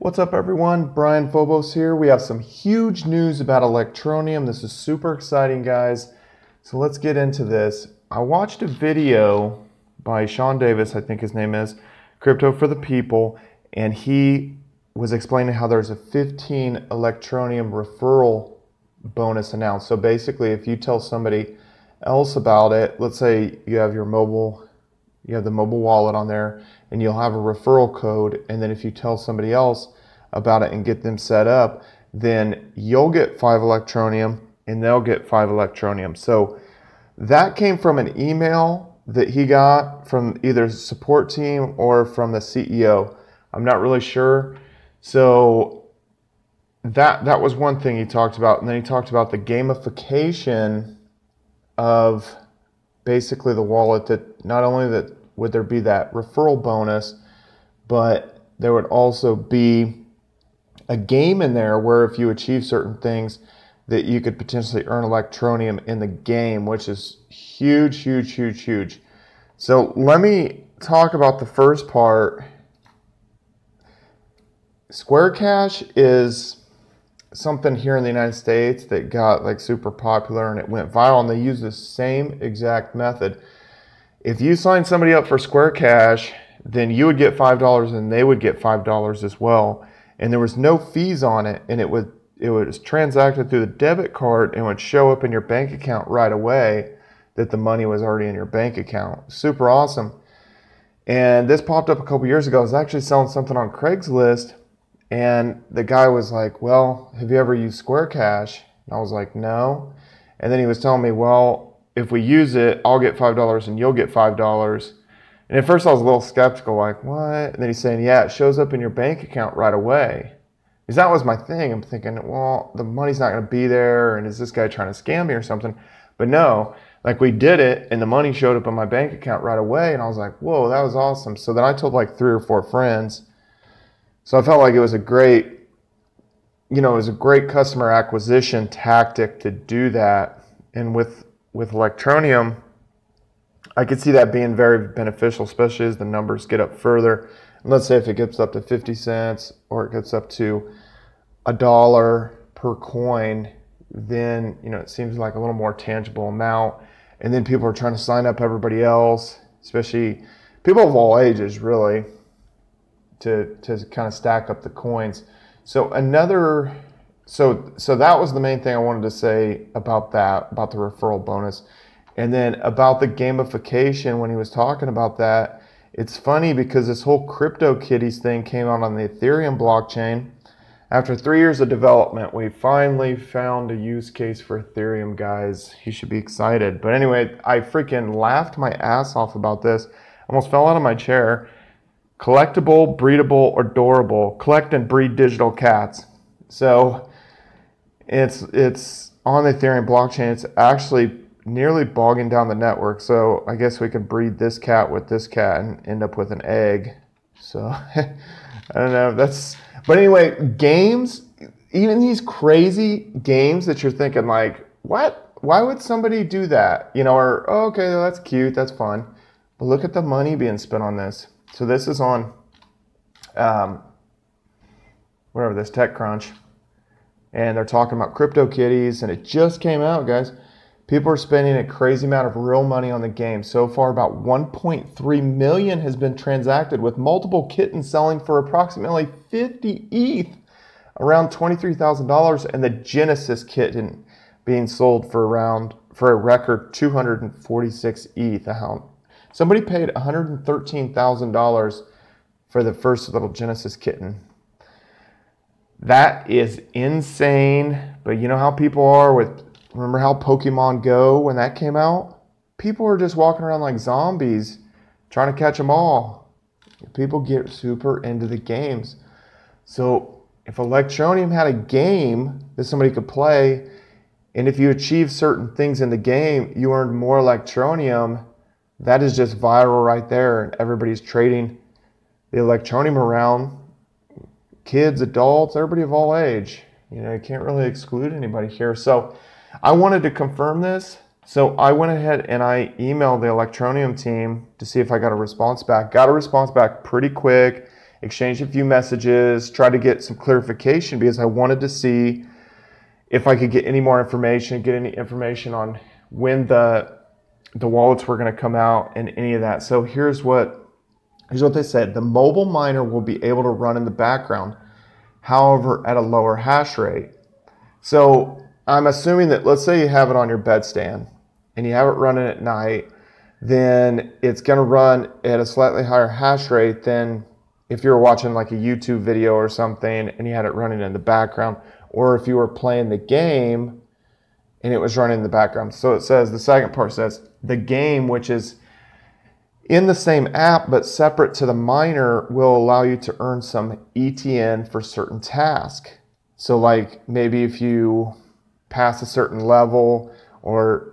What's up everyone, Brian Phobos here. We have some huge news about Electroneum. This is super exciting, guys. So let's get into this. I watched a video by Sean Davis, I think his name is, Crypto for the People, and he was explaining how there's a 15 Electroneum referral bonus announced. So basically, if you tell somebody else about it, let's say you have the mobile wallet on there, and you'll have a referral code, and then if you tell somebody else about it and get them set up, then you'll get 5 Electroneum and they'll get 5 Electroneum. So that came from an email that he got from either the support team or from the CEO. I'm not really sure. So that was one thing he talked about, and then he talked about the gamification of basically the wallet, that not only that would there be that referral bonus, but there would also be a game in there where if you achieve certain things that you could potentially earn Electroneum in the game, which is huge, huge, huge, huge. So let me talk about the first part. Square Cash is something here in the United States that got like super popular and it went viral, and they use the same exact method. If you sign somebody up for Square Cash, then you would get $5 and they would get $5 as well. And there was no fees on it, and it was transacted through the debit card and would show up in your bank account right away that the money was already in your bank account. Super awesome. And this popped up a couple years ago. I was actually selling something on Craigslist, and the guy was like, well, have you ever used Square Cash? And I was like, no. And then he was telling me, well, if we use it, I'll get $5 and you'll get $5. And at first I was a little skeptical, like, what? And then he's saying, yeah, it shows up in your bank account right away. Because that was my thing. I'm thinking, well, the money's not going to be there, and is this guy trying to scam me or something? But no, like we did it, and the money showed up in my bank account right away, and I was like, whoa, that was awesome. So then I told like 3 or 4 friends. So I felt like it was a great, customer acquisition tactic to do that. And with Electroneum, I could see that being very beneficial, especially as the numbers get up further. And let's say if it gets up to 50 cents or it gets up to $1 per coin, then it seems like a little more tangible amount. And then people are trying to sign up everybody else, especially people of all ages, really, to kind of stack up the coins. So so that was the main thing I wanted to say about that, about the referral bonus. And then about the gamification, when he was talking about that, it's funny because this whole CryptoKitties thing came out on the Ethereum blockchain. After 3 years of development, we finally found a use case for Ethereum, guys. You should be excited. But anyway, I freaking laughed my ass off about this. Almost fell out of my chair. Collectible, breedable, or adorable. Collect and breed digital cats. So it's on the Ethereum blockchain. It's actually nearly bogging down the network. So I guess we could breed this cat with this cat and end up with an egg. So I don't know. But anyway, games, even these crazy games that you're thinking like, what? Why would somebody do that? Or, oh, okay, that's cute, that's fun. But look at the money being spent on this. So this is on, this TechCrunch. And they're talking about CryptoKitties, and it just came out, guys. People are spending a crazy amount of real money on the game. So far, about 1.3 million has been transacted, with multiple kittens selling for approximately 50 ETH, around $23,000, and the Genesis kitten being sold for a record 246 ETH. Somebody paid $113,000 for the first little Genesis kitten. That is insane. But you know how people are remember how Pokemon Go, when that came out? People were just walking around like zombies trying to catch them all. People get super into the games. So if Electroneum had a game that somebody could play, and if you achieve certain things in the game, you earned more Electroneum, that is just viral right there. And everybody's trading the Electroneum around. Kids, adults, everybody of all age. You can't really exclude anybody here. So I wanted to confirm this. So I went ahead and I emailed the Electroneum team to see if I got a response back. Got a response back pretty quick. exchanged a few messages, tried to get some clarification because I wanted to see if I could get any more information, get any information on when the wallets were going to come out and any of that. So here's what they said. The mobile miner will be able to run in the background, however, at a lower hash rate. So I'm assuming that, let's say you have it on your bedstand and you have it running at night, then it's going to run at a slightly higher hash rate than if you were watching like a YouTube video or something and you had it running in the background, or if you were playing the game and it was running in the background. So it says, the second part says, the game, which is in the same app but separate to the miner, will allow you to earn some ETN for certain tasks. So like maybe if you pass a certain level or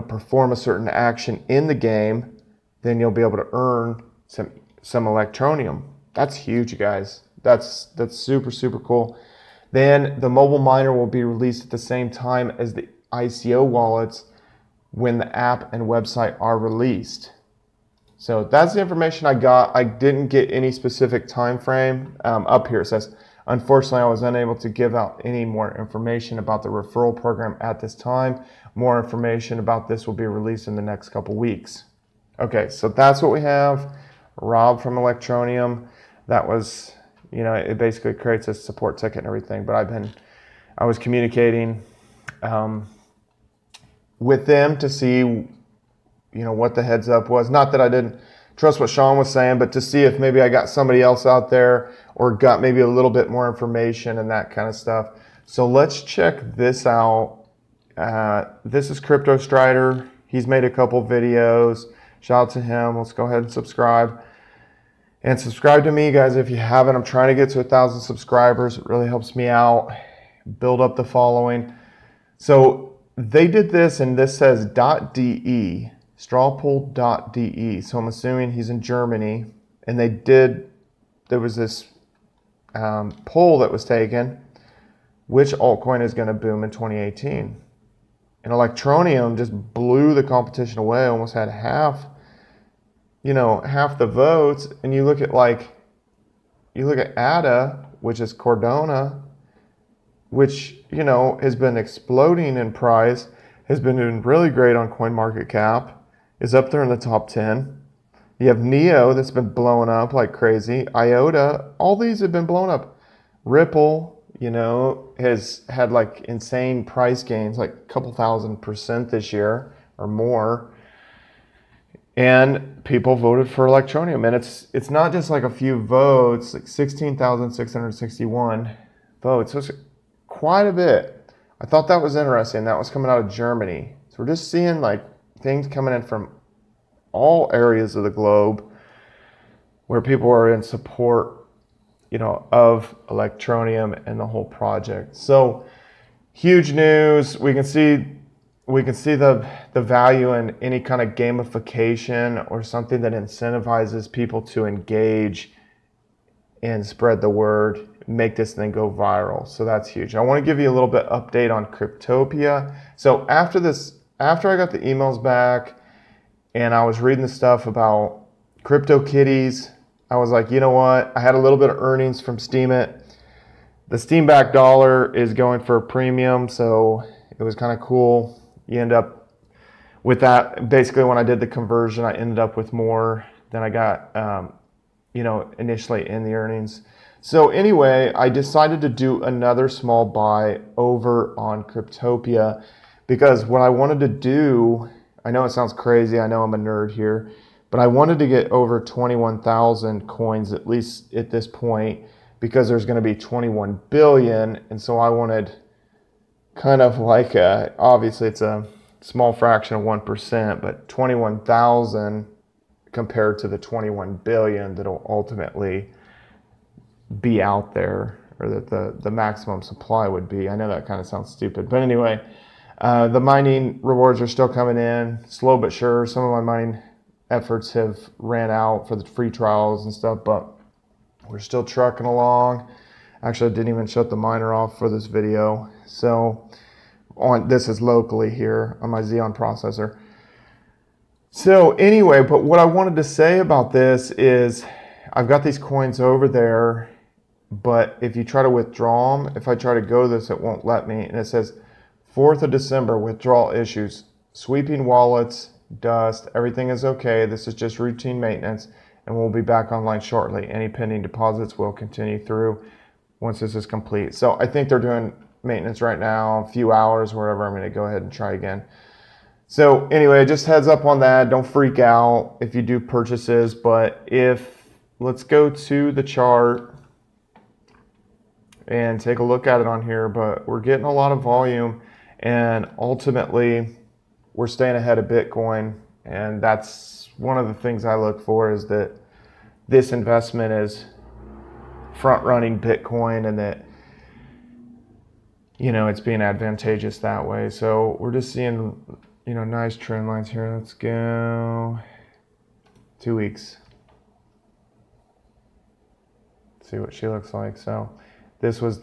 perform a certain action in the game, then you'll be able to earn some Electroneum. That's huge, guys. That's super, super cool. Then the mobile miner will be released at the same time as the ICO wallets when the app and website are released. So that's the information I got. I didn't get any specific time frame. Up here it says, unfortunately, I was unable to give out any more information about the referral program at this time. More information about this will be released in the next couple weeks. Okay, so that's what we have. Rob from Electroneum. That was, it basically creates a support ticket and everything. But I was communicating with them to see, what the heads up was. Not that I didn't trust what Sean was saying, but to see if maybe I got somebody else out there or got maybe a little bit more information and that kind of stuff. So let's check this out. This is Crypto Strider. He's made a couple videos. Shout out to him. Let's go ahead and subscribe. And subscribe to me, guys, if you haven't. I'm trying to get to 1,000 subscribers. It really helps me out, build up the following. So they did this, and this says .de, strawpool.de. So I'm assuming he's in Germany. And there was this poll that was taken, which altcoin is going to boom in 2018. And Electroneum just blew the competition away, almost had half the votes. And you look at ADA, which is Cardano, which, has been exploding in price, has been doing really great on CoinMarketCap, is up there in the top 10. You have Neo that's been blowing up like crazy. IOTA, all these have been blown up. Ripple, has had like insane price gains, like a couple 1,000% this year or more. And people voted for Electroneum. And it's not just like a few votes, like 16,661 votes. So it's quite a bit. I thought that was interesting. That was coming out of Germany. So we're just seeing like things coming in from all areas of the globe where people are in support, of Electroneum and the whole project. So huge news. We can see the value in any kind of gamification or something that incentivizes people to engage and spread the word, make this thing go viral. So that's huge. I want to give you a little bit update on Cryptopia. So after I got the emails back and I was reading the stuff about CryptoKitties, I was like, you know what? I had a little bit of earnings from Steemit. The Steam-backed dollar is going for a premium, so it was kind of cool. You end up with that. Basically, when I did the conversion, I ended up with more than I got, initially in the earnings. So anyway, I decided to do another small buy over on Cryptopia because what I wanted to do, I know it sounds crazy. I know I'm a nerd here. But I wanted to get over 21,000 coins, at least at this point, because there's going to be 21 billion. And so I wanted kind of like, obviously it's a small fraction of 1%, but 21,000 compared to the 21 billion that will ultimately be out there, or that the maximum supply would be. I know that kind of sounds stupid. But anyway, the mining rewards are still coming in, slow but sure. Some of my mining efforts have ran out for the free trials and stuff, but we're still trucking along. Actually, I didn't even shut the miner off for this video. So this is locally here on my Xeon processor. So anyway, but what I wanted to say about this is I've got these coins over there, but if you try to withdraw them, if I try to go to this, it won't let me. And it says 4th of December, withdrawal issues, sweeping wallets, dust, everything is okay. This is just routine maintenance, and we'll be back online shortly. Any pending deposits will continue through once this is complete. So I think they're doing maintenance right now, a few hours, wherever. I'm going to go ahead and try again. So anyway, just heads up on that. Don't freak out if you do purchases, but let's go to the chart and take a look at it on here, but we're getting a lot of volume, and ultimately we're staying ahead of Bitcoin. And that's one of the things I look for, is that this investment is front running Bitcoin, and that, you know, it's being advantageous that way. So we're just seeing, you know, nice trend lines here. Let's go 2 weeks. See what she looks like. So this was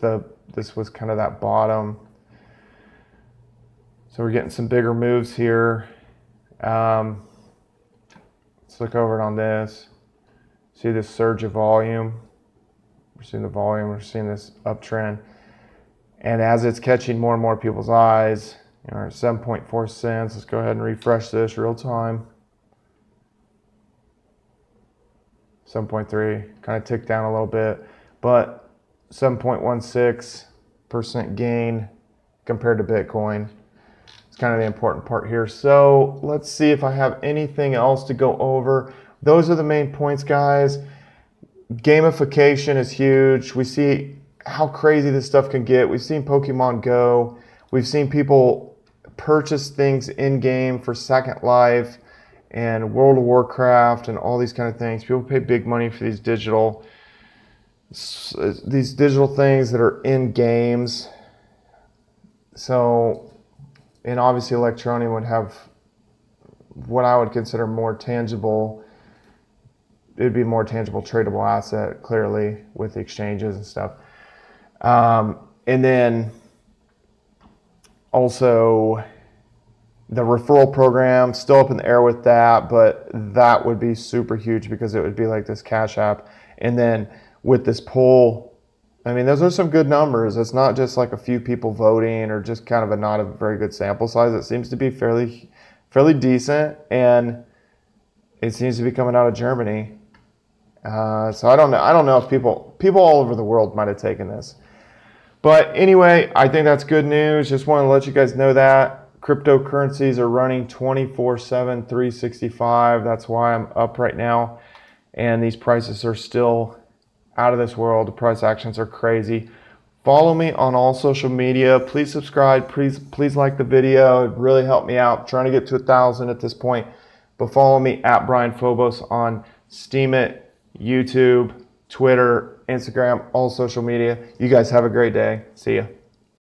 kind of that bottom. So we're getting some bigger moves here. Let's look over it on this. See this surge of volume. We're seeing the volume. We're seeing this uptrend. And as it's catching more and more people's eyes, you know, 7.4 cents. Let's go ahead and refresh this real time. 7.3, kind of ticked down a little bit, but 7.16% gain compared to Bitcoin. It's kind of the important part here. So let's see if I have anything else to go over. Those are the main points, guys. Gamification is huge. We see how crazy this stuff can get. We've seen Pokemon Go. We've seen people purchase things in-game for Second Life and World of Warcraft and all these kind of things. People pay big money for these digital things that are in games. So, and obviously Electroneum would have what I would consider more tangible. It'd be a more tangible tradable asset, clearly, with the exchanges and stuff. And then also the referral program, still up in the air with that, but that would be super huge because it would be like this Cash App. And then with this poll, I mean, those are some good numbers. It's not just like a few people voting or just kind of not a very good sample size. It seems to be fairly decent, and it seems to be coming out of Germany. So I don't know if people all over the world might have taken this. But anyway, I think that's good news. Just want to let you guys know that cryptocurrencies are running 24/7, 365. That's why I'm up right now. And these prices are still out of this world. The price actions are crazy. Follow me on all social media. Please subscribe. Please like the video. It really helped me out. I'm trying to get to 1,000 at this point. But follow me at Brian Phobos on Steemit, YouTube, Twitter, Instagram, all social media. You guys have a great day. See ya.